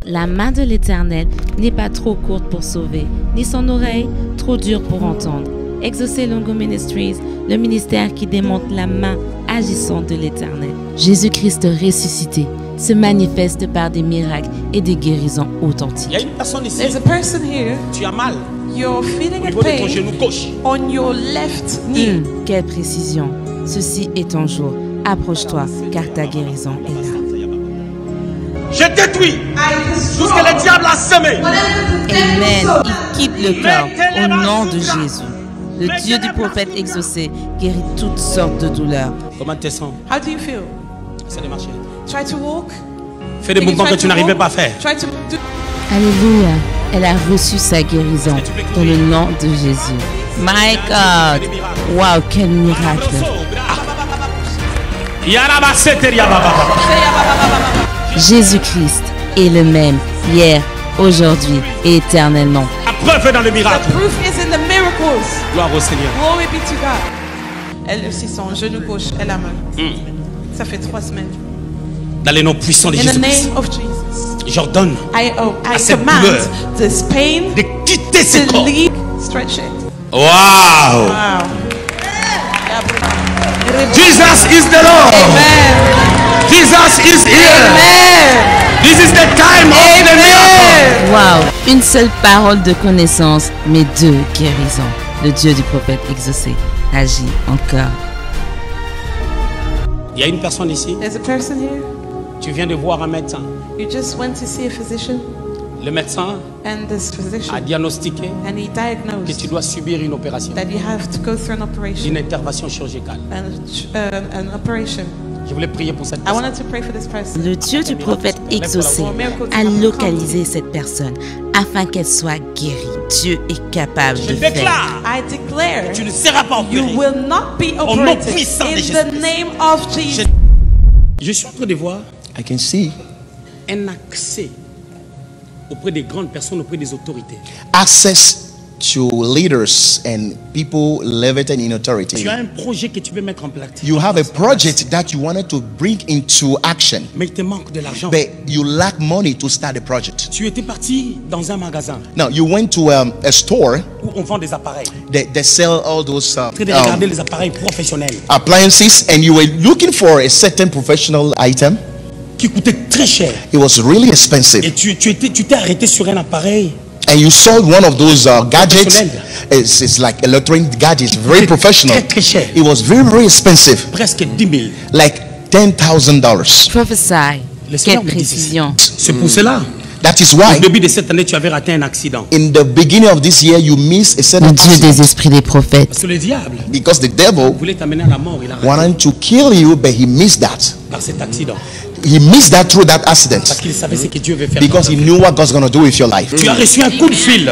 La main de l'Éternel n'est pas trop courte pour sauver, ni son oreille trop dure pour entendre. Exaucez Longo Ministries, le ministère qui démontre la main agissante de l'Éternel. Jésus-Christ ressuscité se manifeste par des miracles et des guérisons authentiques. Il y a une personne ici. There's a person here. Tu as mal. You're feeling Au a niveau de ton pain genou gauche. on your left knee. Quelle précision! Ceci est ton jour. Approche-toi, car ta guérison est là. Je détruis tout ce que le diable a semé. Amen. Il quitte le corps au nom de Jésus. Le Dieu du prophète exaucé guérit toutes sortes de douleurs. Comment tu te sens? How do you feel? C'est de marcher. Try to walk. Fais des Can you mouvements try que tu to n'arrivais walk? pas à faire. Try to do. Alléluia. Elle a reçu sa guérison dans le nom de Jésus. My God. Wow, quel miracle. Jésus-Christ est le même hier, aujourd'hui et éternellement. La preuve est dans le The miracle. proof is in the miracles. Gloire au Seigneur. Glory be to God. Elle aussi, son genou gauche, elle a mal. Ça fait 3 semaines. Dans les noms puissants de In the Jésus-Christ, name of Jesus, j'ordonne I cette command douleur this pain de quitter ce to corps. leave. Stretch it. Wow! Wow. Jesus is the Lord. Amen. Jesus is here. Amen. This is the time of the miracle. Wow, une seule parole de connaissance, mais 2 guérisons. Le Dieu du prophète exaucé agit encore. Il y a une personne ici. There's a person here. Tu viens de voir un médecin. You just went to see a physician, Le médecin and this a physician, diagnostiqué and he que diagnosed tu dois subir une opération, that you have to go through an operation. une intervention chirurgicale. An operation. Je voulais prier pour cette I personne. wanted to pray for this person. Le Dieu du prophète exaucé a localisé cette personne afin qu'elle soit guérie. Dieu est capable Je de faire. déclare, I declare tu ne seras pas you opéré. will not be Au nom operated puissant de in Jésus. the name of Jesus. Je suis en train de voir I can see un accès auprès des grandes personnes, auprès des autorités. access to leaders and people living in authority. Tu as un projet que tu veux mettre en pratique. You have a project that you wanted to bring into action, Mais il te manque de l'argent. but you lack money to start the project. Tu étais parti dans un magasin Now, you went to a store où on vend des appareils. that sell all those En train de regarder les appareils professionnels appliances, and you were looking for a certain professional item. qui coûtaient très cher. It was really Et expensive, tu t'es arrêté sur un appareil and you sold one of those gadgets. Professionnel. It's like electronic gadgets, very professional. très cher. It was very expensive, Presque 10 000. like $10,000. Prophesy. Le Seigneur Quelle me dit précision. C'est pour cela. That is Au why début de cette année, tu avais raté un accident. in the beginning of this year you missed a Le certain Dieu des accident esprits des prophètes. Parce que le diable because the devil voulait t'amener à la mort. Il a raté wanted to kill you, but he missed that. par cet accident. He missed that through that Parce accident qu'il savait ce que Dieu veut faire. because he knew what God's going to do with your life. Tu as reçu un coup de fil.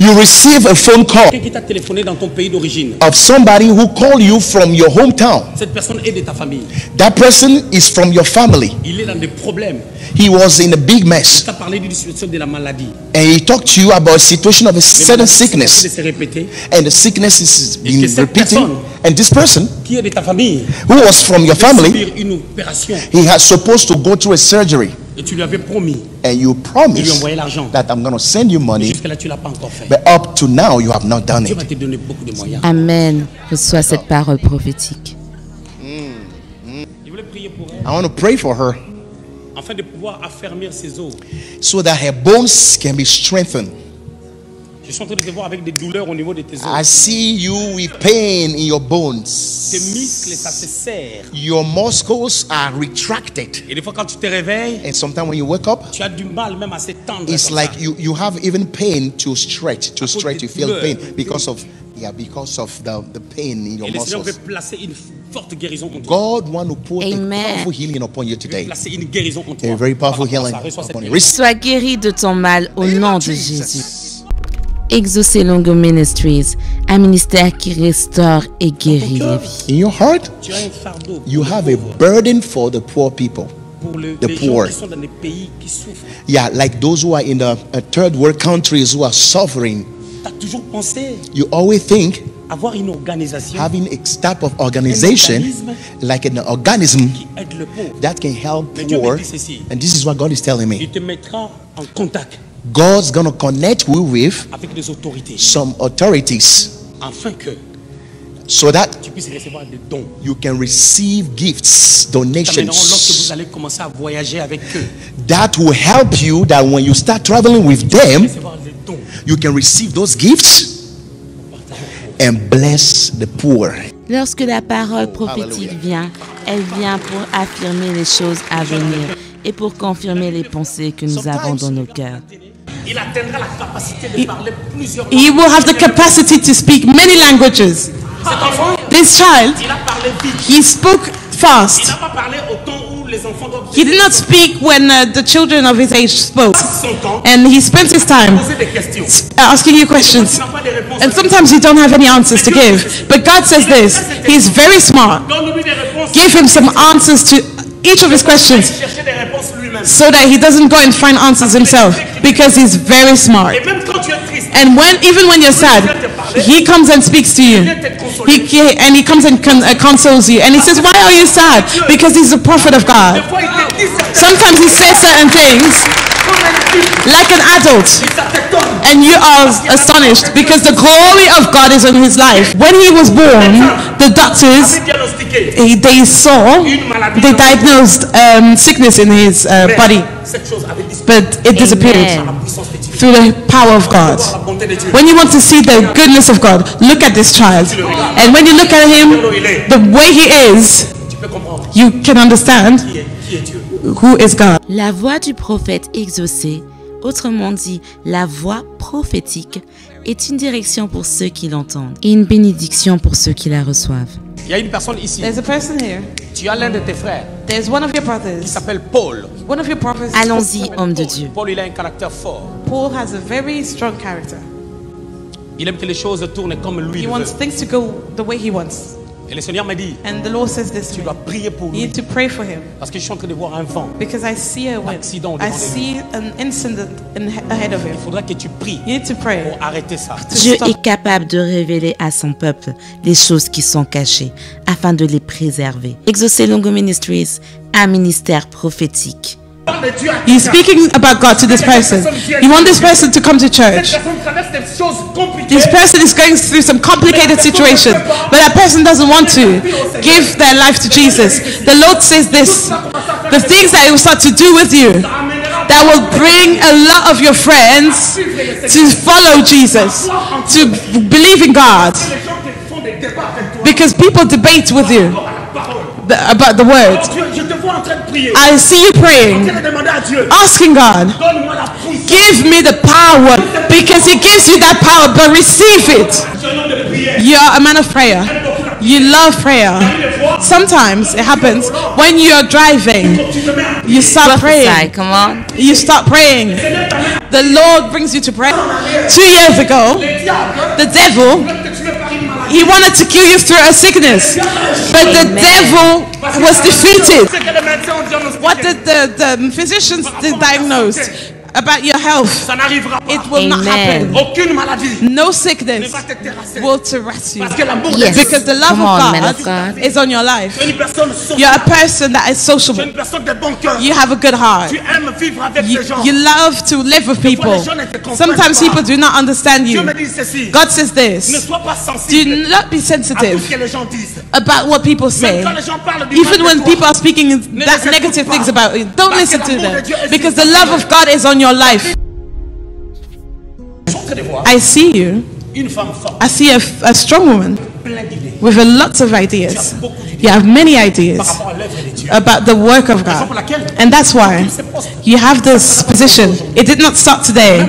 You receive a phone call Quelqu'un qui t'a téléphoné dans ton pays d'origine. of somebody who called you from your hometown. Cette personne est de ta famille. That person is from your family. Il est dans des problèmes. He was in a big Il mess, t'a parlé d'une situation de la maladie. and he talked to you about a situation of a Les certain maladies sont en train de sickness, se répéter. and the sickness is Et been que cette repeating. personne And this person qui est de ta famille who was from your va family, subir une opération. he was supposed to go through a surgery, Et tu lui avais promis and you de lui promised envoyer l'argent. that I'm going to send you money, Jusque-là, tu ne l'as pas encore fait. but up to now you have not done Dieu it. va te donner beaucoup de moyens. Amen. Reçois cette parole prophétique. Je voulais prier pour elle I want to pray for her afin de pouvoir affermir ses os. so that her bones can be strengthened. Je suis en train de te voir avec des douleurs au niveau de tes os. I see you with pain in your Tes bones. muscles, ça se serre. Your muscles are retracted, Et des fois, quand tu te réveilles, and sometimes when you wake up, tu as du mal même à s'étendre. it's comme like ça. you have even pain to stretch. cause You des feel douleurs. pain because of the pain in your Et le Seigneur veut muscles. placer une forte guérison en toi. God want to put Amen. a powerful healing upon you Il veut today. placer une guérison en toi. A very powerful Par rapport à healing ça, reçois cette upon you. guérison. Sois guéri de ton mal au nom de Jésus. Jesus. Exaucez Longo Ministries, un ministère qui restaure et guérit les vies. In your heart, Tu as un fardeau you pour have les a pauvres, burden for the poor people. pour les the gens poor. qui sont dans des pays qui souffrent. Yeah, like those who are in the third world countries who are suffering. Tu as toujours pensé You always think avoir une organisation having a type of organization, like an organism qui aide le pauvre. that can help Mais Dieu me poor. dit ceci. And this is what God is telling me. Il te mettra en contact God's going to connect you with avec les autorités some authorities afin que so that tu puisses recevoir des dons. you can receive gifts, Ça m'énerve lorsque donations vous allez commencer à voyager avec eux. that will help you, that when you start traveling with them, Recevoir des dons. you can receive those gifts and bless the poor. Lorsque la parole prophétique vient, elle vient pour affirmer les choses à venir et pour confirmer les pensées que nous avons dans nos cœurs. Il atteindra la capacité de parler plusieurs langues. He will have the capacity to speak many languages. Cet enfant, This child, il a parlé vite. he spoke Il fast. n'a pas parlé au temps où les enfants doivent He did not speak when the children of his age spoke. son temps And he spent his time poser des questions. asking you questions. Tu n'as pas de réponse. And sometimes you don't have any answers to give. But God says this, he's very smart. Donne-lui des réponses. Give him some answers to each of his questions Chercher des réponses lui-même. so that he doesn't go and find answers himself, because he's very smart. Et même quand tu es triste, And even when you're sad, he comes and speaks to you. He comes and consoles you. And he says, why are you sad? Because he's a prophet of God. des fois il te dit ça. Sometimes he says certain things Comme un adulte, like an adult, ça t'étonne. and you are astonished because the glory of God is on his life. When he was born, the doctors, C'est diagnostiqué. they saw, they diagnosed sickness in his body, Cette chose avait disparu. but it disappeared Amen. La puissance de Dieu. through the power of God. La bonté de Dieu. When you want to see the goodness of God, look at this child. And when you look at him, the way he is, Tu peux comprendre you can understand qui est Dieu. who is God. La voix du prophète exaucé, autrement dit la voix prophétique, est une direction pour ceux qui l'entendent et une bénédiction pour ceux qui la reçoivent. Il y a une personne ici. There's a person here. Tu as l'un de tes frères There's one of your qui brothers. s'appelle Paul. One of your brothers. Allons-y, homme de Dieu. Paul, il a un caractère fort. Paul has a very strong character. Il aime que les choses tournent comme lui He le wants veut. things to go the way he wants. Et le Seigneur m'a dit, And the Lord says this tu to dois me. prier pour You lui. need to pray for him. Parce que je suis en train de voir un vent. Because I see a wind. Accident I devant see an incident ahead of him. Il faudra que tu pries You need to pray. pour arrêter ça. Dieu est capable de révéler à son peuple les choses qui sont cachées afin de les préserver. Exaucé Longo Ministries, un ministère prophétique. He's speaking about God to this person. You want this person to come to church. Cette personne traverse des choses compliquées. This person is going through some complicated situation, but that person doesn't want to give their life to Jesus. The Lord says this, the things that He will start to do with you, that will bring a lot of your friends to follow Jesus, to believe in God, Les gens qui font des débats avec toi because people debate with you par la parole. about the word. Dieu, je te vois en train de prier. I see you Je praying, vais demander à Dieu, asking God, donne-moi la puissance. give me the power, because He gives you that power, but receive it. Je suis un homme de prière. You're a man of prayer. You love prayer. Sometimes it happens when you're driving, you start praying. Come on. You start praying. The Lord brings you to pray. 2 years ago, the devil, he wanted to kill you through a sickness, but the devil was defeated. C'est que les médecins ont diagnostiqué. What did the physicians diagnose about your health? Ça n'arrivera pas. It will not Amen. happen. Aucune maladie No ne sickness va te terrasser. will terrace you. Parce que l'amour de Yes. Dieu, Because the love Come on, of man God, of God. is on your life. tu es une personne sociable. You're a person that is Tu es sociable. une personne de bon cœur. You have a good heart. Tu aimes vivre avec You, les gens. you love to live with people. Sometimes people do not understand Dieu you. me dit ceci. God says Ne this. sois pas sensible Do not be à tout ce sensitive que les gens disent. about what people say. Même quand les gens parlent du mal Even de when toi, people are speaking that listen negative pas. things about you, don't Parce que listen to l'amour de them. Dieu est Because sur the ta love of God is on your life. Je suis en train de voir I see you. une femme forte, I see a strong woman plein d'idées with a lots of ideas. You have many par ideas rapport à l'œuvre de Dieu. about the work of Raison pour God. laquelle And that's why you have this position. It did not start today.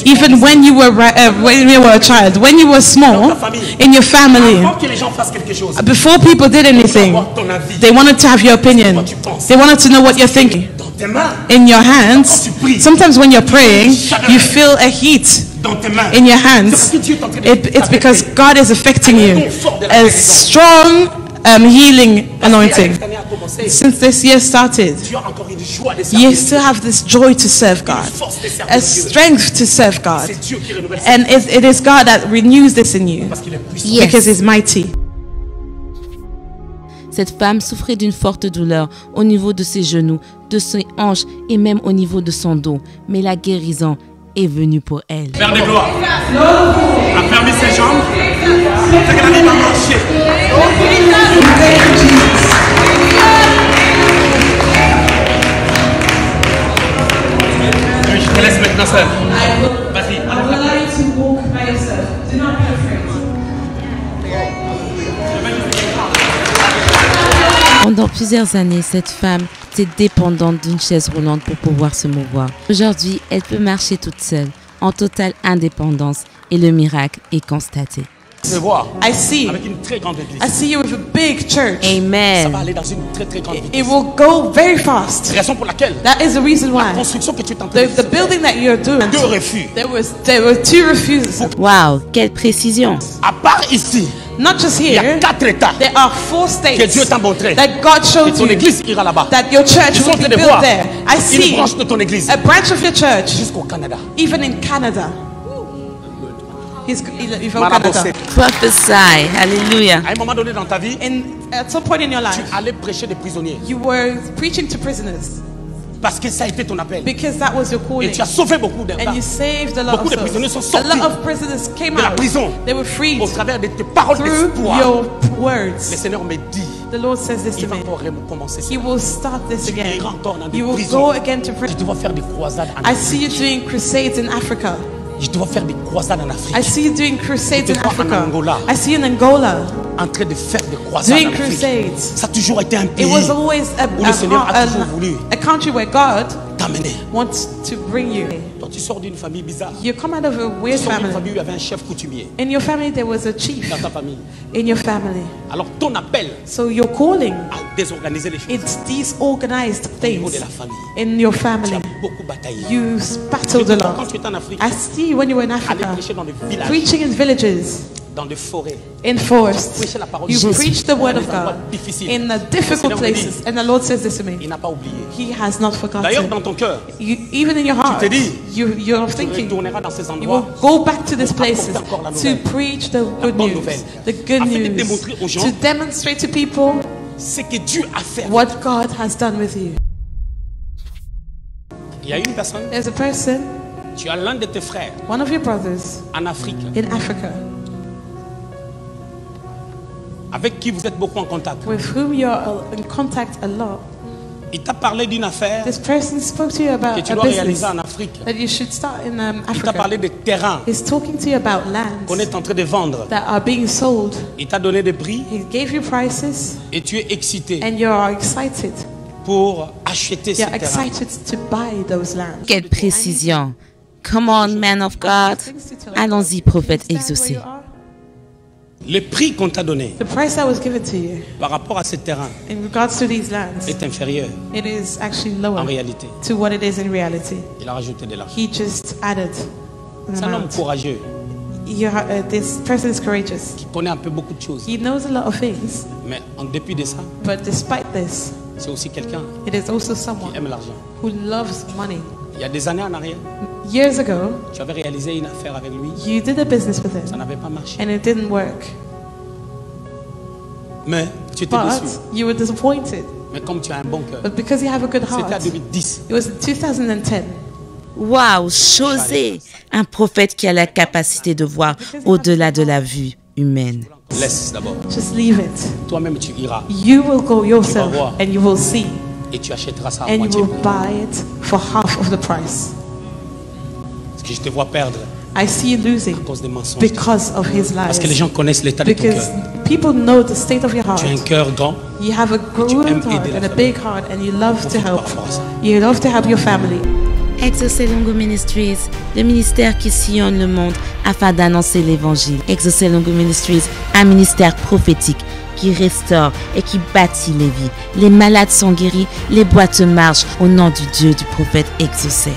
Even when you were a child, when you were small, in your family, avant que les gens fassent quelque chose, before people did anything, avoir ton avis they wanted to have your opinion. They wanted to know what you're thinking. dans tes mains, In your hands, sometimes when you're praying, you feel a heat dans tes mains. in your C'est parce hands. que Dieu est en train de It's because God is affecting you. A strong healing anointing. Cette année a commencé. Since this year started, Tu as encore une joie de you servir. still have this joy to serve God, Force de servir a Dieu. strength to serve God. C'est Dieu qui renouvelle And it is God that renews this in you parce qu'il est puissant. Yes. because He's mighty. Cette femme souffrait d'une forte douleur au niveau de ses genoux, de ses hanches et même au niveau de son dos. Mais la guérison est venue pour elle. Père de gloire a fermé ses jambes. C'est qu'elle arrive à marcher. Je te laisse maintenant seul. Vas-y. Pendant plusieurs années, cette femme était dépendante d'une chaise roulante pour pouvoir se mouvoir. Aujourd'hui, elle peut marcher toute seule, en totale indépendance, et le miracle est constaté. Je vais voir I see. avec une très grande église. I see you with a big church. Ça va Amen. aller dans une très très grande It vitesse. will go very fast. Raison pour laquelle That is the reason la why. construction que tu es en train de The faire, building that you're doing, deux refus. there were 2 refuses. Wow, quelle précision. À part ici, Not just il y a here. 4 états There are 4 que Dieu states t'a montré. that God Et showed ton you église ira là-bas. that your church Ils sont en will train be de built voir there. I une see branche de ton église a branch of your church, jusqu'au Canada. even in Canada. He's from Marabosse. Canada. Prophesy. Hallelujah. À un moment donné dans ta vie, At some point in your tu life, allais prêcher des prisonniers you were preaching to prisoners parce que ça a été ton appel. because that was your Et calling. tu as sauvé beaucoup de And you saved a lot Beaucoup of de prisonniers souls. sont A sortis lot of prisoners came de la out. prison They were freed au travers de tes paroles through d'espoir. your Le words. Seigneur me dit, The Lord says this il to va me. encore recommencer ça. He will start this Tu again. iras encore dans des You will prisons. go again to Je prison. te vois faire des croisades en I Afrique. see you doing crusades in Africa. Je te vois faire des croisades en Afrique. I see you doing crusades Je in te vois en Africa. Angola. I see you in Angola En train de faire des croisades doing en Afrique. crusades. Ça a toujours été un It pays was always où le Seigneur a toujours voulu a country where God t'amener. wants to bring you. Toi, tu sors d'une famille bizarre. You come out of a Tu weird sors d'une family. famille où il y avait un chef coutumier In your family, there was a chief. dans ta famille. In your family. Alors ton appel So your calling, à désorganiser les choses it's disorganized au niveau things de la famille. in your Tu family. as beaucoup bataillé. You battled a Quand lot. tu étais en Afrique, I see when you were in aller Africa, prêcher dans des villages, preaching in villages, dans des forêts. in forests. Prêcher la parole You de Jésus preach the word dans of des endroits God difficiles. in the Le difficult Seigneur me dit, places. And the Lord says this to me. il n'a pas oublié. He has not D'ailleurs, forgotten. dans ton cœur, Even in your heart, te dis, you're tu thinking, retourneras dans ces you endroits. will go back to these pour apporter places encore la to nouvelle. preach the good bonne news, nouvelle. the good Afin de news, démontrer aux gens to demonstrate to people Ce que Dieu a fait. what God has done with you. Il y a une personne, There's a person, tu as l'un de tes frères one of your brothers en Afrique, in Africa, avec qui vous êtes beaucoup en contact. with whom you're in contact a lot. Il t'a parlé d'une affaire This person spoke to you que about tu a dois business réaliser en Afrique. that you should start in Il t'a parlé Africa. de terrains He's talking to you about qu'on lands est en train de vendre. that are being sold. Il t'a donné des prix He gave you prices et tu es excité and you're excited. pour acheter ces You're terrains. excited to buy those lands. Quelle précision. Come on, man of God. Allons-y, prophète exaucé. Le prix qu'on t'a donné The price that was given to you par rapport à ces terrains in regards to these lands, est inférieur it is actually en lower réalité. to what it is in reality. Il a rajouté de l'argent. He just added an C'est un homme amount. courageux This person is courageous. qui connaît un peu beaucoup de choses. He knows a lot of things, Mais en dépit de ça, but despite this, c'est aussi quelqu'un it is also qui someone aime l'argent. who loves money. Il y a des années en arrière, Years ago, tu avais réalisé une affaire avec lui, you did a business with ça him n'avait pas marché. and it didn't work, Mais tu étais but déçu. you were disappointed. Mais comme tu as un bon cœur, But because you have a good c'était en heart, 2010. it was in 2010. Waouh, José, un prophète qui a la capacité de voir au-delà de la vue humaine. Laisse d'abord. Just leave it. Toi-même, tu iras You will go yourself voir. and you will see et tu achèteras ça à and you moitié. will buy it for half of the price. Parce que je te vois perdre I see you losing à cause des mensonges. because of his Parce que les lies. gens connaissent l'état de ton Because cœur. people know the state of your heart. Tu as un cœur grand. You have a tu good aimes heart aider la and a famille. big heart and you love to Profite par help. rapport à ça. You love to help your family. Exaucé Longo Ministries, le ministère qui sillonne le monde afin d'annoncer l'évangile. Exaucé Longo Ministries, un ministère prophétique qui restaure et qui bâtit les vies. Les malades sont guéris, les boiteux marchent au nom du Dieu du prophète Exaucé.